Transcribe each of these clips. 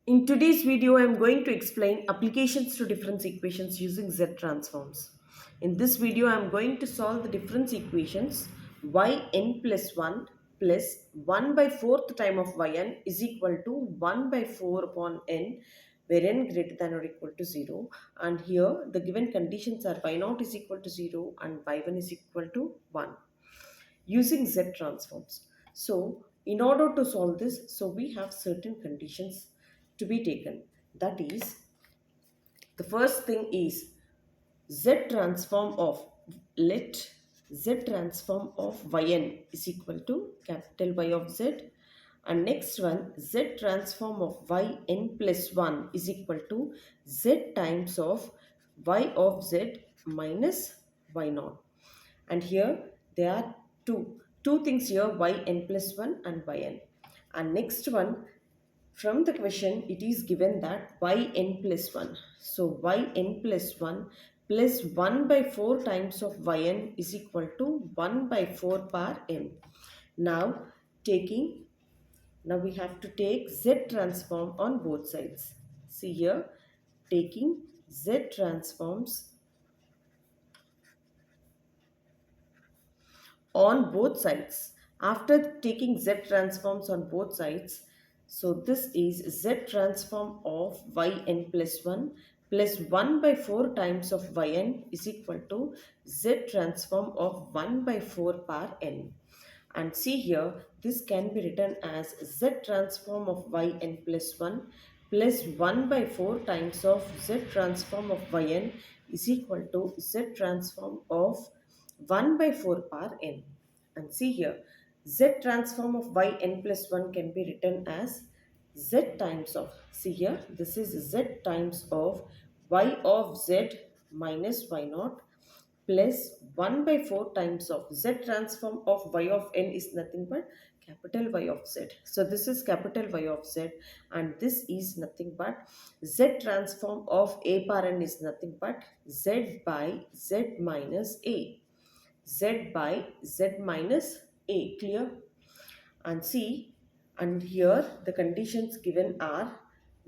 In today's video, I am going to explain applications to difference equations using Z transforms. In this video, I am going to solve the difference equations yn plus 1 plus 1 by 4th time of yn is equal to 1 by 4 upon n where n greater than or equal to 0. And here the given conditions are y0 is equal to 0 and y1 is equal to 1 using Z transforms. So in order to solve this, so we have certain conditions to be taken. That is, the first thing is Z transform of let Z transform of yn is equal to capital Y of Z, and next one Z transform of yn plus 1 is equal to Z times of Y of Z minus y0. And here there are two things here, yn plus 1 and yn. And next one, from the question it is given that yn plus 1, so yn plus 1 plus 1 by 4 times of yn is equal to 1 by 4 power n. Now taking now we have to take Z transform on both sides. See here, taking Z transforms on both sides. After taking Z transforms on both sides, so this is Z transform of yn plus 1 plus 1 by 4 times of yn is equal to Z transform of 1 by 4 power n. And see here, this can be written as Z transform of yn plus 1 plus 1 by 4 times of Z transform of yn is equal to Z transform of 1 by 4 power n. And see here, Z transform of yn plus 1 can be written as Z times of, see here, this is Z times of Y of Z minus y0 plus 1 by 4 times of Z transform of Y of n is nothing but capital Y of Z. So this is capital Y of Z, and this is nothing but Z transform of A power n is nothing but Z by Z minus A. Z by Z minus A, clear? And see, and here the conditions given are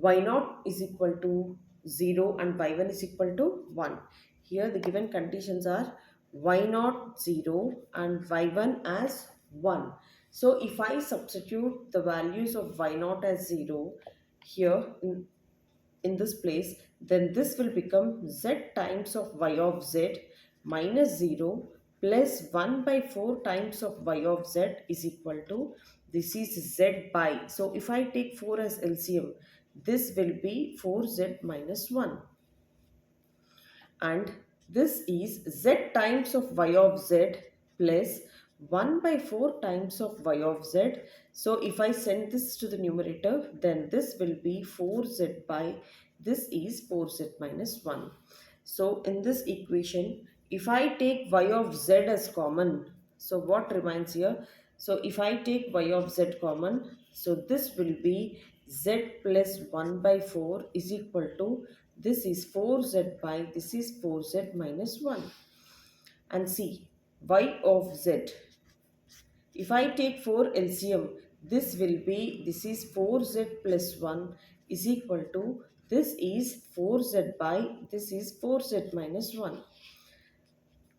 y0 is equal to 0 and y1 is equal to 1. Here the given conditions are y0 0 and y1 as 1. So if I substitute the values of y0 as 0 here in this place, then this will become Z times of Y of Z minus 0 plus 1 by 4 times of Y of Z is equal to, this is Z by, so if I take 4 as LCM, this will be 4Z minus 1, and this is Z times of Y of Z plus 1 by 4 times of Y of Z. So if I send this to the numerator, then this will be 4Z by, this is 4Z minus 1. So in this equation, if I take Y of Z as common, so what remains here? So if I take Y of Z common, so this will be Z plus 1 by 4 is equal to, this is 4Z by, this is 4Z minus 1. And see, Y of Z, if I take 4 LCM, this will be, this is 4Z plus 1 is equal to, this is 4Z by, this is 4Z minus 1.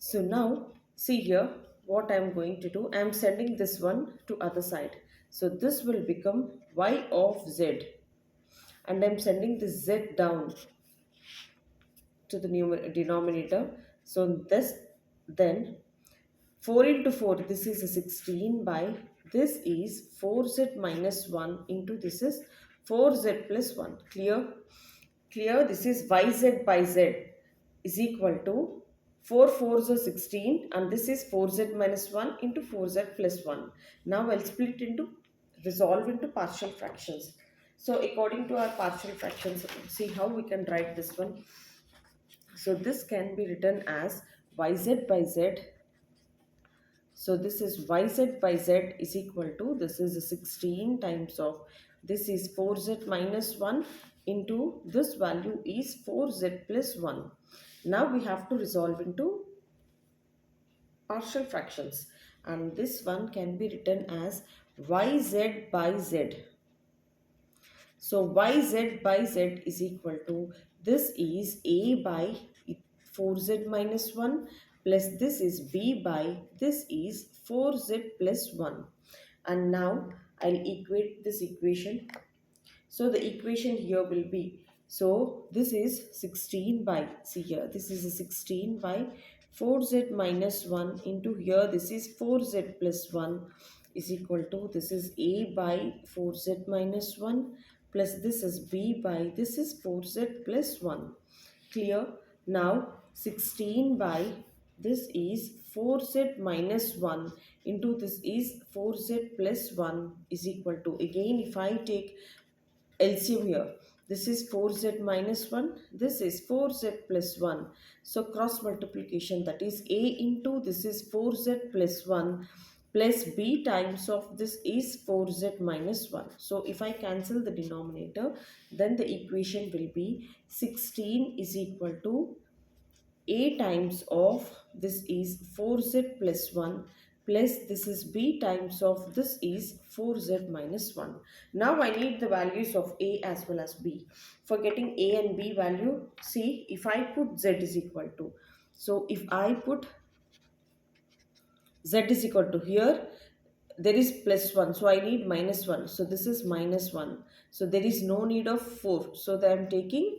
So now see here what I am going to do. I am sending this one to other side. So this will become Y of Z, and I am sending this Z down to the denominator. So this, then 4 into 4, this is a 16 by, this is 4Z minus 1 into, this is 4Z plus 1. Clear? Clear? This is YZ by Z is equal to 4 4s are 16, and this is 4Z minus 1 into 4Z plus 1. Now I'll split into, resolve into partial fractions. So according to our partial fractions, see how we can write this one. So this can be written as YZ by Z. So this is YZ by Z is equal to, this is 16 times of, this is 4Z minus 1 into, this value is 4Z plus 1. Now we have to resolve into partial fractions, and this one can be written as YZ by Z. So yz by z is equal to, this is a by 4z minus 1 plus this is b by, this is 4z plus 1. And now I'll equate this equation. So the equation here will be, so this is 16 by, see here, this is a 16 by 4z minus 1 into here, this is 4z plus 1 is equal to, this is a by 4z minus 1 plus this is b by, this is 4z plus 1. Clear? Now 16 by, this is 4z minus 1 into this is 4z plus 1 is equal to, again if I take LCM here, this is 4z minus 1, this is 4z plus 1. So cross multiplication, that is a into this is 4z plus 1 plus b times of this is 4z minus 1. So if I cancel the denominator, then the equation will be 16 is equal to a times of this is 4z plus 1 plus this is b times of this is 4z minus 1. Now I need the values of a as well as b. For getting a and b value, see if I put z is equal to, so if I put z is equal to, here there is plus 1, so I need minus 1, so this is minus 1, so there is no need of 4, so I am taking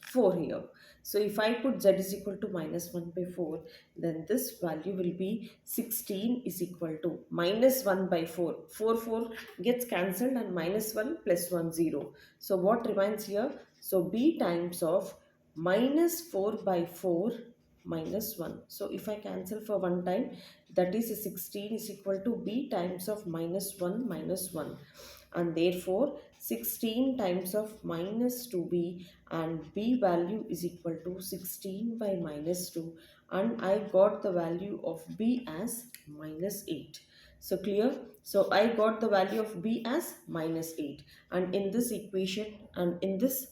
4 here. So if I put z is equal to minus 1 by 4, then this value will be 16 is equal to minus 1 by 4. 4 gets cancelled and minus 1 plus 1 0. So what remains here? So b times of minus 4 by 4 minus 1. So if I cancel for one time, that is 16 is equal to b times of minus 1 minus 1. And therefore 16 times of minus 2b, and b value is equal to 16 by minus 2, and I got the value of b as minus 8. So clear? So I got the value of b as minus 8, and in this equation and in this,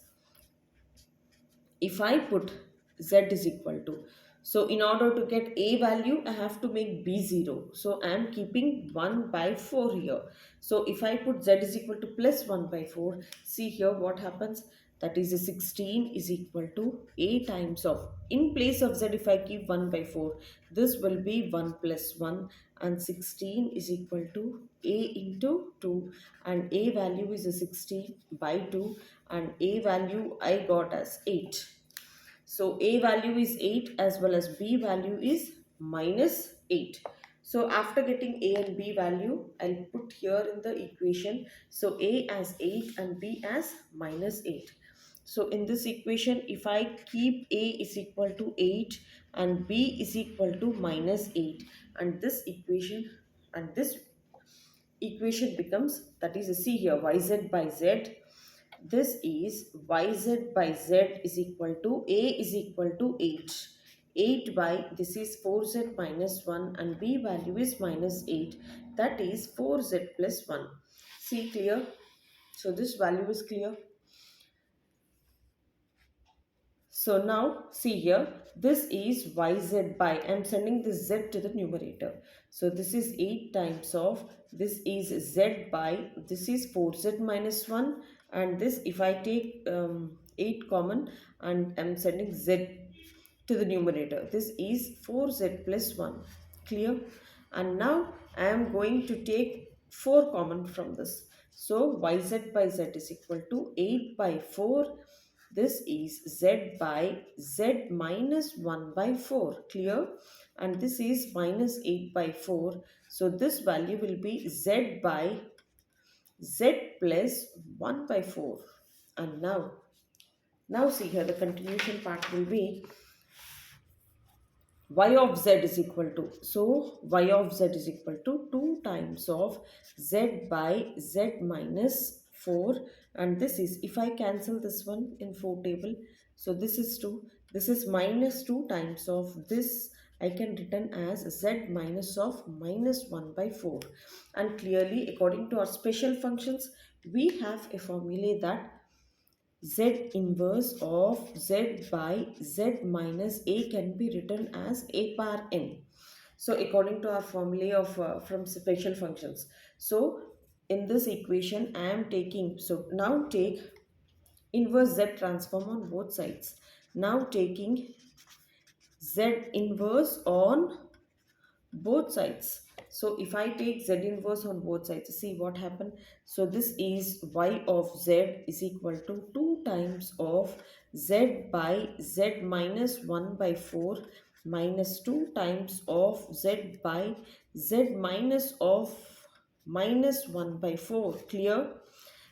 if I put z is equal to, so in order to get a value, I have to make b 0. So I am keeping 1 by 4 here. So if I put z is equal to plus 1 by 4, see here what happens. That is a 16 is equal to a times of, in place of z if I keep 1 by 4, this will be 1 plus 1, and 16 is equal to a into 2, and a value is a 16 by 2, and a value I got as 8. So a value is 8 as well as b value is minus 8. So after getting a and b value, I'll put here in the equation. So a as 8 and b as minus 8. So in this equation, if I keep a is equal to 8 and b is equal to minus 8, and this equation becomes, that is, see here, yz by z, this is yz by z is equal to a is equal to 8. 8 by, this is 4z minus 1, and b value is minus 8. That is 4z plus 1. See, clear? So this value is clear. So now see here, this is yz by, I am sending this z to the numerator. So this is 8 times of, this is z by, this is 4z minus 1, and this if I take 8 common and I am sending z to the numerator. This is 4z plus 1. Clear? And now I am going to take 4 common from this. So yz by z is equal to 8 by 4. This is z by z minus 1 by 4. Clear? And this is minus 8 by 4. So this value will be z by z plus 1 by 4. And now see here, the continuation part will be y of z is equal to, so y of z is equal to 2 times of z by z minus 4, and this is, if I cancel this one in 4 table, so this is 2, this is minus 2 times of this, I can written as z minus of minus 1 by 4. And clearly, according to our special functions, we have a formula that z inverse of z by z minus a can be written as a power n. So according to our formula of from special functions, so in this equation I am taking, so now take inverse z transform on both sides. Now taking z inverse on both sides. So if I take z inverse on both sides, see what happened. So this is y of z is equal to 2 times of z by z minus 1 by 4 minus 2 times of z by z minus of minus 1 by 4. Clear?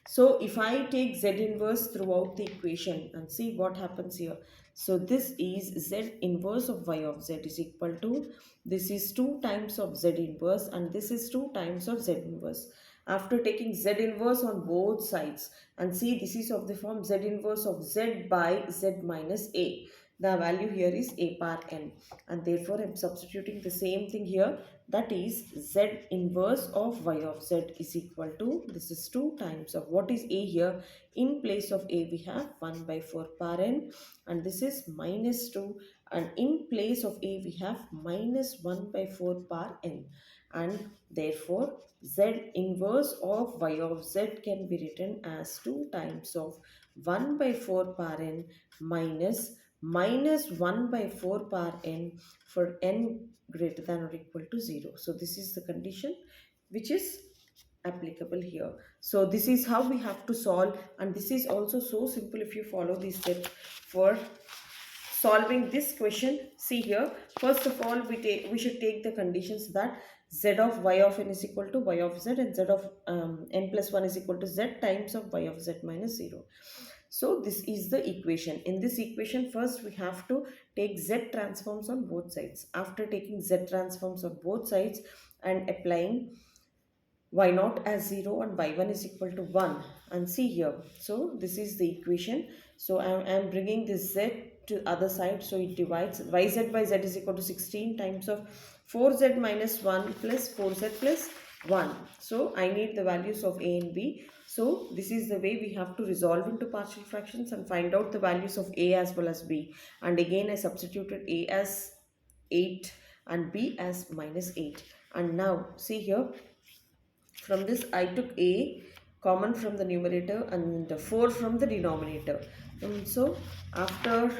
So if I take z inverse throughout the equation and see what happens here. So this is z inverse of y of z is equal to, this is 2 times of z inverse and this is 2 times of z inverse. After taking z inverse on both sides and see, this is of the form z inverse of z by z minus a. The value here is a power n, and therefore I am substituting the same thing here, that is z inverse of y of z is equal to, this is 2 times of what is a here. In place of a we have 1 by 4 power n, and this is minus 2, and in place of a we have minus 1 by 4 power n, and therefore z inverse of y of z can be written as 2 times of 1 by 4 power n minus 1 by 4 power n for n greater than or equal to 0. So this is the condition which is applicable here. So this is how we have to solve, and this is also so simple if you follow these steps for solving this question. See here, first of all we should take the conditions that z of y of n is equal to y of z, and z of n plus 1 is equal to z times of y of z minus 0. So this is the equation. In this equation, first we have to take z transforms on both sides. After taking z transforms on both sides and applying y naught as 0 and y1 is equal to 1, and see here, so this is the equation. So I am bringing this z to other side, so it divides yz by z is equal to 16 times of 4z minus 1 plus 4z plus 1. So I need the values of a and b. So this is the way we have to resolve into partial fractions and find out the values of a as well as b. And again I substituted a as 8 and b as minus 8. And now see here, from this I took a common from the numerator and 4 from the denominator. So after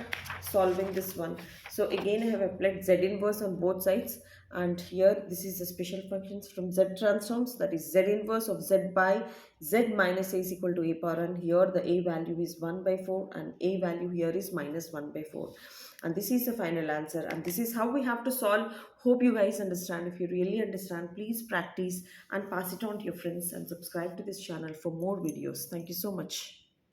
solving this one, so again I have applied z inverse on both sides, and here this is the special functions from z transforms, that is z inverse of z by z minus a is equal to a power, and here the a value is 1 by 4 and a value here is minus 1 by 4, and this is the final answer, and this is how we have to solve. Hope you guys understand. If you really understand, please practice and pass it on to your friends and subscribe to this channel for more videos. Thank you so much.